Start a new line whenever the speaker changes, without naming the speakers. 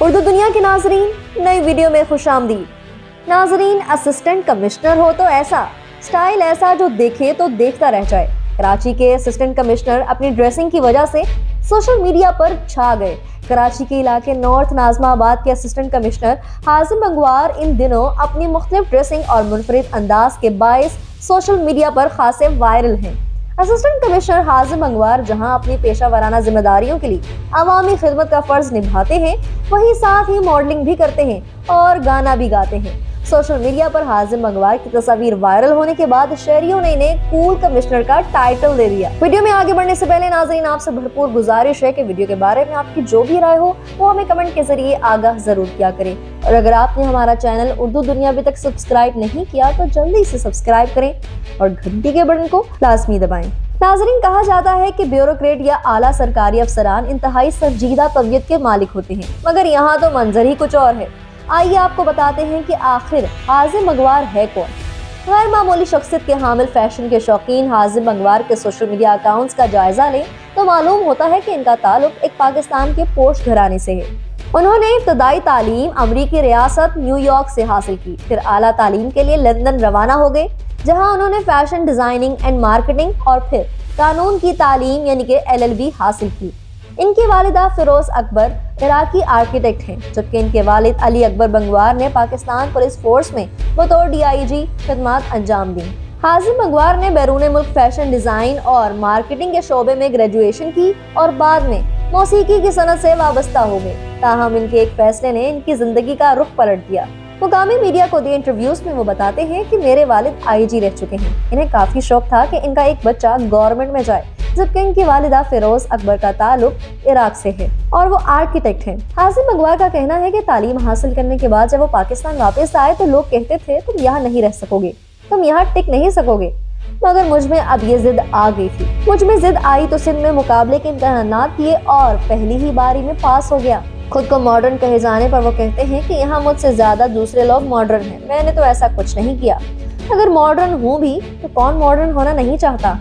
اردو دنیا کے ناظرین، نئی ویڈیو میں خوش آمدید۔ ناظرین، اسسٹنٹ کمشنر ہو تو ایسا سٹائل ایسا جو دیکھے تو دیکھتا رہ جائے۔ کراچی کے اسسٹنٹ کمشنر اپنی ڈریسنگ کی وجہ سے سوشل میڈیا پر چھا گئے۔ کراچی کے علاقے نارتھ ناظم آباد کے اسسٹنٹ کمشنر حازم بنگوار ان دنوں اپنی مختلف ڈریسنگ اور منفرد انداز کے باعث سوشل میڈیا پر خاصے وائرل ہیں۔ اسسٹنٹ کمشنر حازم بنگوار جہاں اپنی پیشہ ورانہ ذمہ داریوں کے لیے عوامی خدمت کا فرض نبھاتے ہیں، وہیں ساتھ ہی ماڈلنگ بھی کرتے ہیں اور گانا بھی گاتے ہیں۔ سوشل میڈیا پر حازم بنگوار کی تصاویر وائرل ہونے کے بعد شہریوں نے انہیں کول کمشنر کا ٹائٹل دے دیا۔ ویڈیو میں آگے بڑھنے سے پہلے ناظرین آپ سے بھرپور گزارش ہے کہ ویڈیو کے بارے میں آپ کی جو بھی رائے ہو وہ ہمیں کمنٹ کے ذریعے آگاہ ضرور کیا کریں، اور اگر آپ نے ہمارا چینل اردو دنیا ابھی تک سبسکرائب نہیں کیا تو جلدی سے سبسکرائب کریں اور گھنٹی کے بٹن کو لازمی دبائیں۔ ناظرین، کہا جاتا ہے کہ بیوروکریٹ یا اعلیٰ سرکاری افسران انتہائی سنجیدہ طبیعت کے مالک ہوتے ہیں، مگر یہاں تو منظر ہی کچھ اور ہے۔ آئیے آپ کو بتاتے ہیں کہ آخر حازم بنگوار ہے کون۔ غیر معمولی شخصیت کے حامل فیشن کے شوقین حازم بنگوار کے سوشل میڈیا اکاؤنٹس کا جائزہ لیں تو معلوم ہوتا ہے کہ ان کا تعلق ایک پاکستان کے پوش گھرانے سے ہے۔ انہوں نے ابتدائی تعلیم امریکی ریاست نیو یارک سے حاصل کی، پھر اعلیٰ تعلیم کے لیے لندن روانہ ہو گئے، جہاں انہوں نے فیشن ڈیزائننگ اینڈ مارکیٹنگ اور پھر قانون کی تعلیم یعنی کہ LLB حاصل کی۔ ان کی والدہ فیروز اکبر عراقی آرکیٹیکٹ ہیں، جبکہ ان کے والد علی اکبر بنگوار نے پاکستان پولیس فورس میں بطور DIG خدمات انجام دیں۔ حازم بنگوار نے بیرون ملک فیشن ڈیزائن اور مارکیٹنگ کے شعبے میں گریجویشن کی اور بعد میں موسیقی کی صنعت سے وابستہ ہو گئے، تاہم ان کے ایک فیصلے نے ان کی زندگی کا رخ پلٹ دیا۔ مقامی میڈیا کو دیے انٹرویوز میں وہ بتاتے ہیں کہ میرے والد IG رہ چکے ہیں، انہیں کافی شوق تھا کہ ان کا ایک بچہ گورنمنٹ میں جائے، جبکہ ان کی والدہ فیروز اکبر کا تعلق عراق سے ہے اور وہ آرکیٹیکٹ ہیں۔ حازم بنگوار کا کہنا ہے کہ تعلیم حاصل کرنے کے بعد جب وہ پاکستان واپس آئے تو لوگ کہتے تھے تم یہاں نہیں رہ سکو گے، تم یہاں ٹک نہیں سکو گے، مگر مجھ میں اب یہ ضد آ گئی تھی۔ مجھ میں ضد آئی تو سندھ میں مقابلے کے امتحانات دیے اور پہلی ہی باری میں پاس ہو گیا۔ خود کو ماڈرن کہے جانے پر وہ کہتے ہیں کہ یہاں مجھ سے زیادہ دوسرے لوگ ماڈرن ہیں، میں نے تو ایسا کچھ نہیں کیا۔ اگر ماڈرن ہوں بھی تو کون ماڈرن ہونا نہیں چاہتا۔